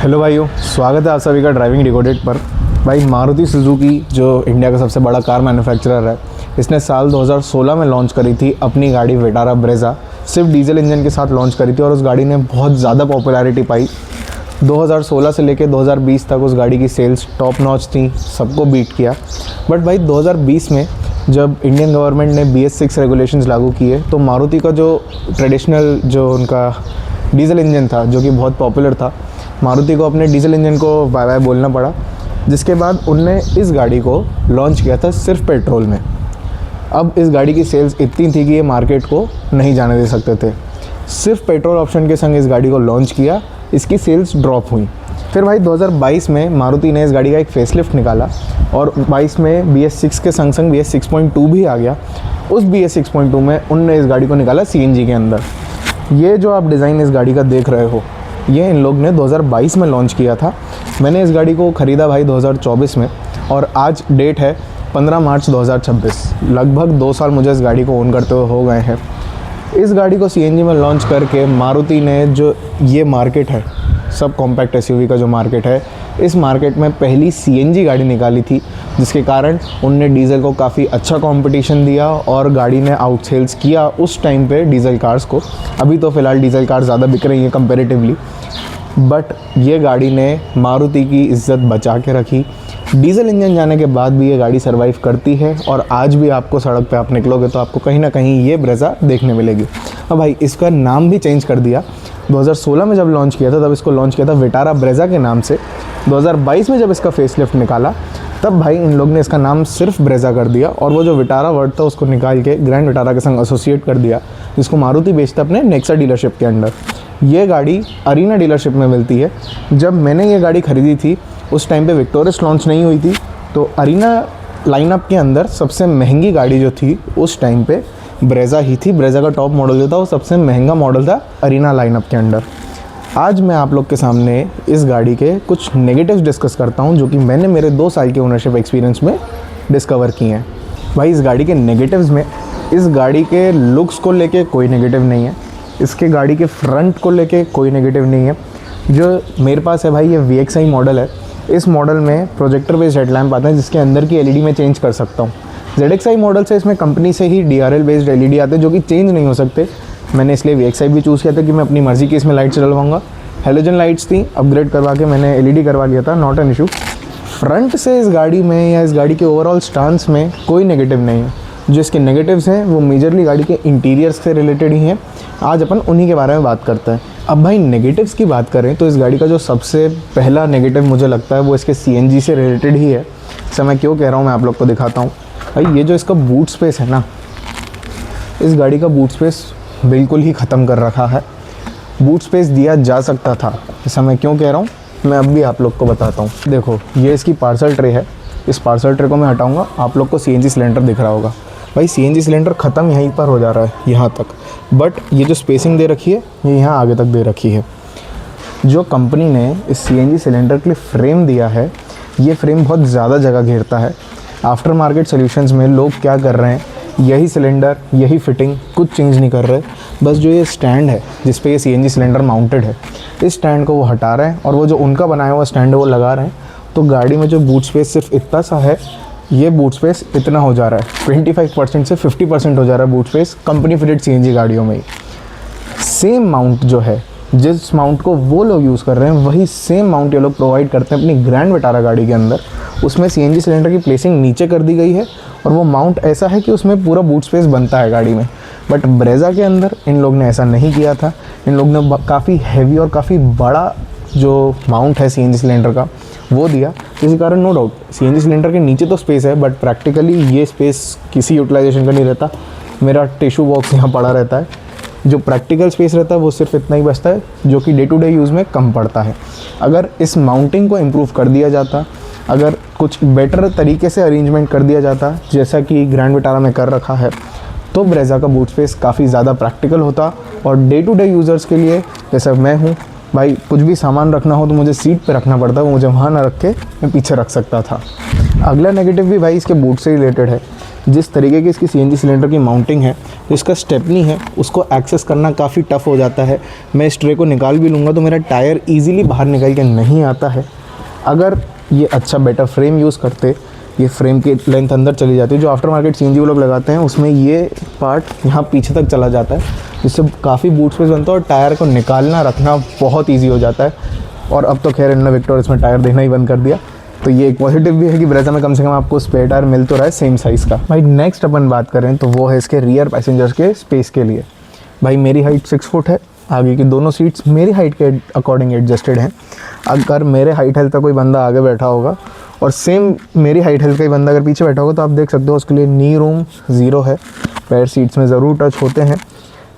Hello भाइयों, स्वागत है आप सभी का ड्राइविंग डिकोडेड पर। भाई मारुति सुजुकी जो इंडिया का सबसे बड़ा कार मैन्युफैक्चरर है, इसने साल 2016 में लॉन्च करी थी अपनी गाड़ी विटारा ब्रेज़ा। सिर्फ डीजल इंजन के साथ लॉन्च करी थी और उस गाड़ी ने बहुत ज़्यादा पॉपुलैरिटी पाई। 2016 से लेकर 2020 तक उस गाड़ी की सेल्स टॉप नॉच थी, सबको बीट किया। बट भाई 2020 में जब इंडियन गवर्नमेंट ने BS6 रेगुलेशंस लागू किए तो मारुति का जो ट्रेडिशनल जो उनका डीजल इंजन था जो कि बहुत पॉपुलर था, मारुति को अपने डीजल इंजन को बाय बाय बोलना पड़ा। जिसके बाद उनने इस गाड़ी को लॉन्च किया था सिर्फ पेट्रोल में। अब इस गाड़ी की सेल्स इतनी थी कि ये मार्केट को नहीं जाने दे सकते थे। सिर्फ पेट्रोल ऑप्शन के संग इस गाड़ी को लॉन्च किया, इसकी सेल्स ड्रॉप हुई। फिर भाई 2022 में मारुति ने इस गाड़ी का एक फेसलिफ्ट निकाला और 22 में BS6 के संग संग BS 6.2 भी आ गया। उस BS 6.2 में उनने इस गाड़ी को निकाला CNG के अंदर। ये जो आप डिज़ाइन इस गाड़ी का देख रहे हो, ये इन लोग ने 2022 में लॉन्च किया था। मैंने इस गाड़ी को ख़रीदा भाई 2024 में और आज डेट है 15 मार्च 2026। लगभग 2 साल मुझे इस गाड़ी को ओन करते हुए हो गए हैं। इस गाड़ी को CNG में लॉन्च करके मारुति ने जो ये मार्केट है, सब कॉम्पैक्ट SUV का जो मार्केट है, इस मार्केट में पहली CNG गाड़ी निकाली थी, जिसके कारण उनने डीजल को काफ़ी अच्छा कंपटीशन दिया और गाड़ी ने आउटसेल्स किया उस टाइम पे डीजल कार्स को। अभी तो फ़िलहाल डीजल कार ज़्यादा बिक रही हैं कंपेरेटिवली, बट ये गाड़ी ने मारुति की इज़्ज़त बचा के रखी। डीजल इंजन जाने के बाद भी ये गाड़ी सर्वाइव करती है और आज भी आपको सड़क पे आप निकलोगे तो आपको कहीं ना कहीं ये ब्रेज़ा देखने मिलेगी। अब भाई इसका नाम भी चेंज कर दिया। 2016 में जब लॉन्च किया था तब इसको लॉन्च किया था विटारा ब्रेज़ा के नाम से। 2022 में जब इसका फेसलिफ्ट निकाला तब भाई इन लोग ने इसका नाम सिर्फ ब्रेज़ा कर दिया और वो जो विटारा वर्ड था उसको निकाल के ग्रैंड विटारा के संग एसोसिएट कर दिया, जिसको मारुति बेचता अपने नेक्सा डीलरशिप के अंडर। ये गाड़ी अरीना डीलरशिप में मिलती है। जब मैंने ये गाड़ी ख़रीदी थी उस टाइम पे विक्टोरियस लॉन्च नहीं हुई थी, तो अरीना लाइनअप के अंदर सबसे महंगी गाड़ी जो थी उस टाइम पे ब्रेज़ा ही थी। ब्रेज़ा का टॉप मॉडल जो था वो सबसे महंगा मॉडल था अरीना लाइनअप के अंडर। आज मैं आप लोग के सामने इस गाड़ी के कुछ नेगेटिव्स डिस्कस करता हूं जो कि मैंने मेरे 2 साल के ओनरशिप एक्सपीरियंस में डिस्कवर किए हैं। भाई इस गाड़ी के नेगेटिव्स में, इस गाड़ी के लुक्स को लेके कोई नेगेटिव नहीं है, इसके गाड़ी के फ्रंट को लेके कोई नेगेटिव नहीं है। जो मेरे पास है भाई ये VXI मॉडल है। इस मॉडल में प्रोजेक्टर बेस्ड हेडलैम्प आते हैं जिसके अंदर की LED मैं चेंज कर सकता हूँ। ZXi मॉडल से इसमें कंपनी से ही DRL बेस्ड LED आते हैं जो कि चेंज नहीं हो सकते। मैंने इसलिए VXi भी चूज़ किया था कि मैं अपनी मर्ज़ी की इसमें लाइट्स डलवाऊंगा। हेलोजन लाइट्स थी, अपग्रेड करवा के मैंने LED करवा लिया था, नॉट एन इशू। फ्रंट से इस गाड़ी में या इस गाड़ी के ओवरऑल स्टांस में कोई नेगेटिव नहीं है। जो इसके नेगेटिव्स हैं वो मेजरली गाड़ी के इंटीरियर्स से रिलेटेड ही हैं। आज अपन उन्हीं के बारे में बात करते हैं। अब भाई नेगेटिव्स की बात करें तो इस गाड़ी का जो सबसे पहला नेगेटिव मुझे लगता है वो इसके CNG से रिलेटेड ही है। इसे मैं क्यों कह रहा हूँ मैं आप लोग को दिखाता हूँ। भाई ये जो इसका बूट स्पेस है ना, इस गाड़ी का बूट स्पेस बिल्कुल ही ख़त्म कर रखा है। बूट स्पेस दिया जा सकता था। ऐसा मैं क्यों कह रहा हूँ मैं अब भी आप लोग को बताता हूँ। देखो ये इसकी पार्सल ट्रे है। इस पार्सल ट्रे को मैं हटाऊँगा, आप लोग को CNG सिलेंडर दिख रहा होगा। भाई CNG सिलेंडर ख़त्म यहीं पर हो जा रहा है, यहाँ तक। बट ये जो स्पेसिंग दे रखी है ये यहाँ आगे तक दे रखी है। जो कंपनी ने इस CNG सिलेंडर के लिए फ्रेम दिया है, ये फ्रेम बहुत ज़्यादा जगह घेरता है। आफ्टर मार्केट सॉल्यूशंस में लोग क्या कर रहे हैं, यही सिलेंडर यही फिटिंग कुछ चेंज नहीं कर रहे। बस जो ये स्टैंड है जिस पे ये CNG सिलेंडर माउंटेड है, इस स्टैंड को वो हटा रहे हैं और वो जो उनका बनाया हुआ स्टैंड है वो लगा रहे हैं। तो गाड़ी में जो बूट स्पेस सिर्फ इतना सा है, ये बूट स्पेस इतना हो जा रहा है। 25% से 50% हो जा रहा है boot space company fitted CNG गाड़ियों में ही। सेम माउंट जो है, जिस माउंट को वो लोग यूज़ कर रहे हैं वही सेम माउंट ये लोग प्रोवाइड करते हैं अपनी ग्रैंड विटारा गाड़ी के अंदर। उसमें CNG सिलेंडर की प्लेसिंग नीचे कर दी गई है और वो माउंट ऐसा है कि उसमें पूरा बूट स्पेस बनता है गाड़ी में। बट ब्रेज़ा के अंदर इन लोग ने ऐसा नहीं किया था। इन लोग ने काफ़ी हैवी और काफ़ी बड़ा जो माउंट है CNG सिलेंडर का वो दिया, जिसके कारण नो डाउट CNG सिलेंडर के नीचे तो स्पेस है बट प्रैक्टिकली ये स्पेस किसी यूटिलाइजेशन का नहीं रहता। मेरा टिश्यू बॉक्स यहाँ पड़ा रहता है। जो प्रैक्टिकल स्पेस रहता है वो सिर्फ इतना ही बचता है जो कि डे टू डे यूज़ में कम पड़ता है। अगर इस माउंटिंग को इम्प्रूव कर दिया जाता, अगर कुछ बेटर तरीके से अरेंजमेंट कर दिया जाता जैसा कि ग्रैंड विटारा में कर रखा है, तो ब्रेज़ा का बूट स्पेस काफ़ी ज़्यादा प्रैक्टिकल होता और डे टू डे यूज़र्स के लिए, जैसा मैं हूँ भाई, कुछ भी सामान रखना हो तो मुझे सीट पे रखना पड़ता है, वो मुझे वहाँ ना रख के मैं पीछे रख सकता था। अगला नेगेटिव भी भाई इसके बूट से रिलेटेड है। जिस तरीके की इसकी CNG सिलेंडर की माउंटिंग है, जो इसका स्टेपनी है, उसको एक्सेस करना काफ़ी टफ हो जाता है। मैं इस ट्रे को निकाल भी लूँगा तो मेरा टायर ईज़िली बाहर निकल के नहीं आता है। अगर ये अच्छा बेटर फ्रेम यूज़ करते, ये फ्रेम की लेंथ अंदर चली जाती है। जो आफ्टर मार्केट CNG वो लोग लगाते हैं उसमें ये पार्ट यहाँ पीछे तक चला जाता है, जिससे काफ़ी बूट स्पेस बनता है और टायर को निकालना रखना बहुत ईजी हो जाता है। और अब तो खैर इन्होंने विक्टोर इसमें टायर देना ही बंद कर दिया, तो ये एक पॉजिटिव भी है कि ब्रेज़ा में कम से कम आपको स्पेयर टायर मिल तो रहा है सेम साइज़ का। भाई नेक्स्ट अपन बात करें तो वो है इसके रियर पैसेंजर्स के स्पेस के लिए। भाई मेरी हाइट 6 फुट है, आगे की दोनों सीट्स मेरी हाइट के अकॉर्डिंग एडजस्टेड हैं। अगर मेरे हाइट हेल्थ का कोई बंदा आगे बैठा होगा और सेम मेरी हाइट हेल्थ का ही बंदा अगर पीछे बैठा होगा तो आप देख सकते हो उसके लिए नी रूम 0 है, पैर सीट्स में ज़रूर टच होते हैं।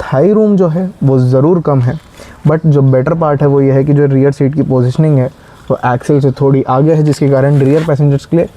थाई रूम जो है वो ज़रूर कम है, बट जो बेटर पार्ट है वो ये है कि जो रियर सीट की पोजीशनिंग है वो एक्सेल से थोड़ी आगे है, जिसके कारण रियर पैसेंजर्स के लिए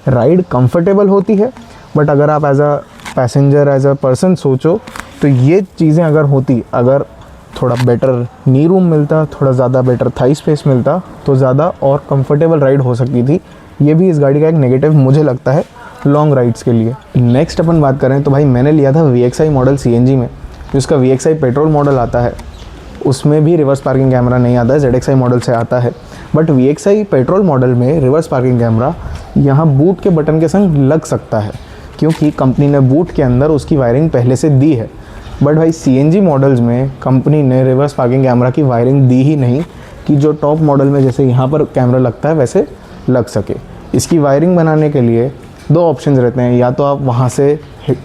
राइड कंफर्टेबल होती है। बट अगर आप as a passenger, as a person सोचो तो ये चीज़ें अगर होती, अगर थोड़ा बेटर नी रूम मिलता, थोड़ा ज़्यादा बेटर थाई स्पेस मिलता तो ज़्यादा और कंफर्टेबल राइड हो सकती थी। ये भी इस गाड़ी का एक नेगेटिव मुझे लगता है लॉन्ग राइड्स के लिए। नेक्स्ट अपन बात करें तो भाई मैंने लिया था VXI मॉडल CNG में। जो इसका VXI पेट्रोल मॉडल आता है उसमें भी रिवर्स पार्किंग कैमरा नहीं आता है, ZXI मॉडल से आता है। बट VXI पेट्रोल मॉडल में रिवर्स पार्किंग कैमरा यहाँ बूट के बटन के संग लग सकता है, क्योंकि कंपनी ने बूट के अंदर उसकी वायरिंग पहले से दी है। बट भाई CNG मॉडल्स में कंपनी ने रिवर्स पार्किंग कैमरा की वायरिंग दी ही नहीं कि जो टॉप मॉडल में जैसे यहाँ पर कैमरा लगता है वैसे लग सके। इसकी वायरिंग बनाने के लिए 2 ऑप्शन रहते हैं, या तो आप वहाँ से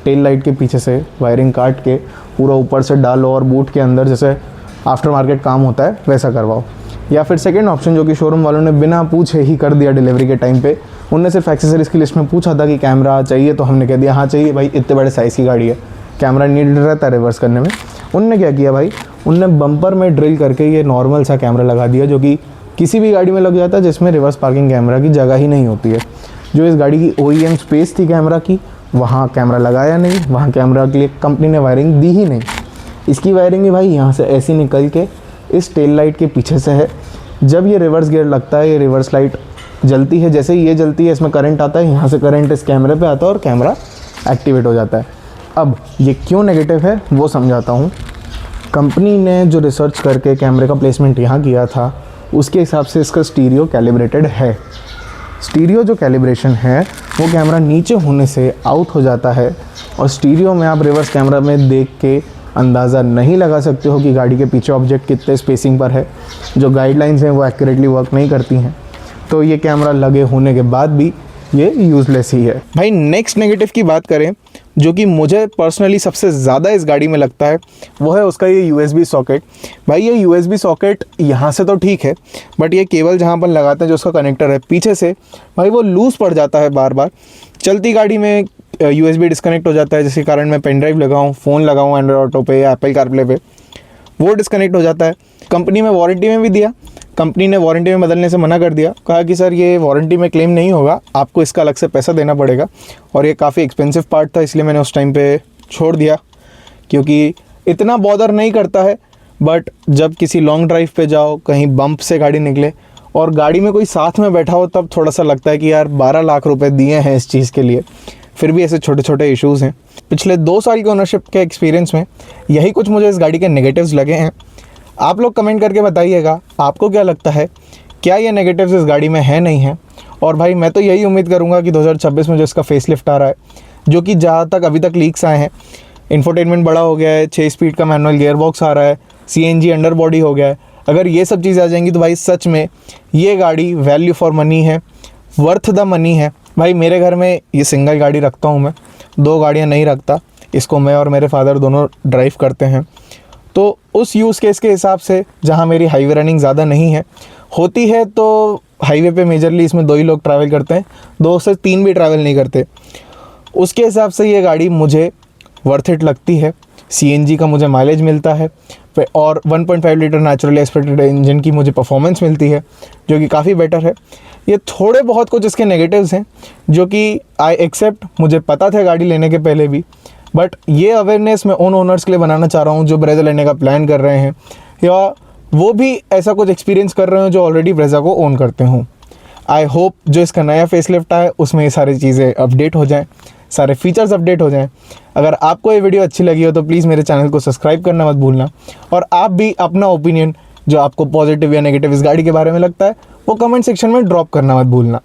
टेल लाइट के पीछे से वायरिंग काट के पूरा ऊपर से डालो और बूट के अंदर जैसे आफ्टर मार्केट काम होता है वैसा करवाओ, या फिर सेकेंड ऑप्शन जो कि शोरूम वालों ने बिना पूछे ही कर दिया डिलीवरी के टाइम पे। उनने सिर्फ एक्सेसरीज़ की लिस्ट में पूछा था कि कैमरा चाहिए, तो हमने कह दिया हाँ चाहिए भाई, इतने बड़े साइज़ की गाड़ी है, कैमरा नीड रहता है रिवर्स करने में। उनने क्या किया भाई, उनने बम्पर में ड्रिल करके ये नॉर्मल सा कैमरा लगा दिया, जो कि किसी भी गाड़ी में लग जाता है जिसमें रिवर्स पार्किंग कैमरा की जगह ही नहीं होती है। जो इस गाड़ी की OEM स्पेस थी कैमरा की, वहाँ कैमरा लगाया नहीं, वहाँ कैमरा के लिए कंपनी ने वायरिंग दी ही नहीं। इसकी वायरिंग भी भाई यहाँ से ऐसी निकल के इस टेल लाइट के पीछे से है। जब ये रिवर्स गियर लगता है, ये रिवर्स लाइट जलती है, जैसे ही ये जलती है इसमें करंट आता है, यहाँ से करंट इस कैमरे पे आता है और कैमरा एक्टिवेट हो जाता है। अब ये क्यों नेगेटिव है वो समझाता हूँ। कंपनी ने जो रिसर्च करके कैमरे का प्लेसमेंट यहाँ किया था उसके हिसाब से इसका स्टीरियो कैलिब्रेटेड है। स्टीरियो जो कैलिब्रेशन है वो कैमरा नीचे होने से आउट हो जाता है, और स्टीरियो में आप रिवर्स कैमरा में देख के अंदाज़ा नहीं लगा सकते हो कि गाड़ी के पीछे ऑब्जेक्ट कितने स्पेसिंग पर है। जो गाइडलाइंस हैं वो एक्यूरेटली वर्क नहीं करती हैं, तो ये कैमरा लगे होने के बाद भी ये यूज़लेस ही है। भाई नेक्स्ट नेगेटिव की बात करें, जो कि मुझे पर्सनली सबसे ज़्यादा इस गाड़ी में लगता है, वो है उसका ये USB सॉकेट। भाई ये USB सॉकेट यहाँ से तो ठीक है, बट ये केबल जहाँ पर लगाते हैं जो उसका कनेक्टर है पीछे से, भाई वो लूज़ पड़ जाता है बार बार। चलती गाड़ी में USB डिस्कनेक्ट हो जाता है, जिसके कारण मैं पेन ड्राइव लगाऊँ, फ़ोन लगाऊँ एंड्रॉइड ऑटो पे या एप्पल कारप्ले पे, वो डिस्कनेक्ट हो जाता है। कंपनी में वारंटी में भी दिया, कंपनी ने वारंटी में बदलने से मना कर दिया, कहा कि सर ये वारंटी में क्लेम नहीं होगा, आपको इसका अलग से पैसा देना पड़ेगा। और ये काफ़ी एक्सपेंसिव पार्ट था, इसलिए मैंने उस टाइम पे छोड़ दिया, क्योंकि इतना बॉदर नहीं करता है। बट जब किसी लॉन्ग ड्राइव पे जाओ, कहीं बम्प से गाड़ी निकले और गाड़ी में कोई साथ में बैठा हो, तब थोड़ा सा लगता है कि यार 12 लाख रुपए दिए हैं इस चीज़ के लिए। फिर भी ऐसे छोटे छोटे इश्यूज़ हैं। पिछले 2 साल के ओनरशिप के एक्सपीरियंस में यही कुछ मुझे इस गाड़ी के नेगेटिव्स लगे हैं। आप लोग कमेंट करके बताइएगा आपको क्या लगता है, क्या ये नेगेटिव्स इस गाड़ी में है नहीं है। और भाई मैं तो यही उम्मीद करूँगा कि 2026 में जो इसका फेसलिफ्ट आ रहा है, जो कि जहाँ तक अभी तक लीक्स आए हैं, इंफोटेनमेंट बड़ा हो गया है, 6 स्पीड का मैनुअल गियर बॉक्स आ रहा है, CNG अंडर बॉडी हो गया है, अगर ये सब चीज़ें आ जाएंगी तो भाई सच में ये गाड़ी वैल्यू फॉर मनी है, वर्थ द मनी है। भाई मेरे घर में ये सिंगल गाड़ी रखता हूँ मैं, 2 गाड़ियाँ नहीं रखता, इसको मैं और मेरे फादर दोनों ड्राइव करते हैं। तो उस यूज़ केस के हिसाब से जहाँ मेरी हाईवे रनिंग ज़्यादा नहीं है, होती है तो हाईवे पे मेजरली इसमें 2 ही लोग ट्रैवल करते हैं, 2 से 3 भी ट्रैवल नहीं करते, उसके हिसाब से ये गाड़ी मुझे वर्थ इट लगती है। CNG का मुझे माइलेज मिलता है और 1.5 लीटर नेचुरली एस्पिरेटेड इंजन की मुझे परफॉर्मेंस मिलती है, जो कि काफ़ी बेटर है। ये थोड़े बहुत कुछ इसके नेगेटिव्स हैं जो कि आई एक्सेप्ट, मुझे पता था गाड़ी लेने के पहले भी, बट ये अवेयरनेस मैं उन ओनर्स के लिए बनाना चाह रहा हूँ जो ब्रेज़ा लेने का प्लान कर रहे हैं, या वो भी ऐसा कुछ एक्सपीरियंस कर रहे हो जो ऑलरेडी ब्रेज़ा को ओन करते हों। आई होप जो इसका नया फेसलिफ्ट आए उसमें ये सारी चीज़ें अपडेट हो जाएं। सारे फीचर्स अपडेट हो जाएं। अगर आपको ये वीडियो अच्छी लगी हो तो प्लीज़ मेरे चैनल को सब्सक्राइब करना मत भूलना, और आप भी अपना ओपिनियन जो आपको पॉजिटिव या नेगेटिव इस गाड़ी के बारे में लगता है वो कमेंट सेक्शन में ड्रॉप करना मत भूलना।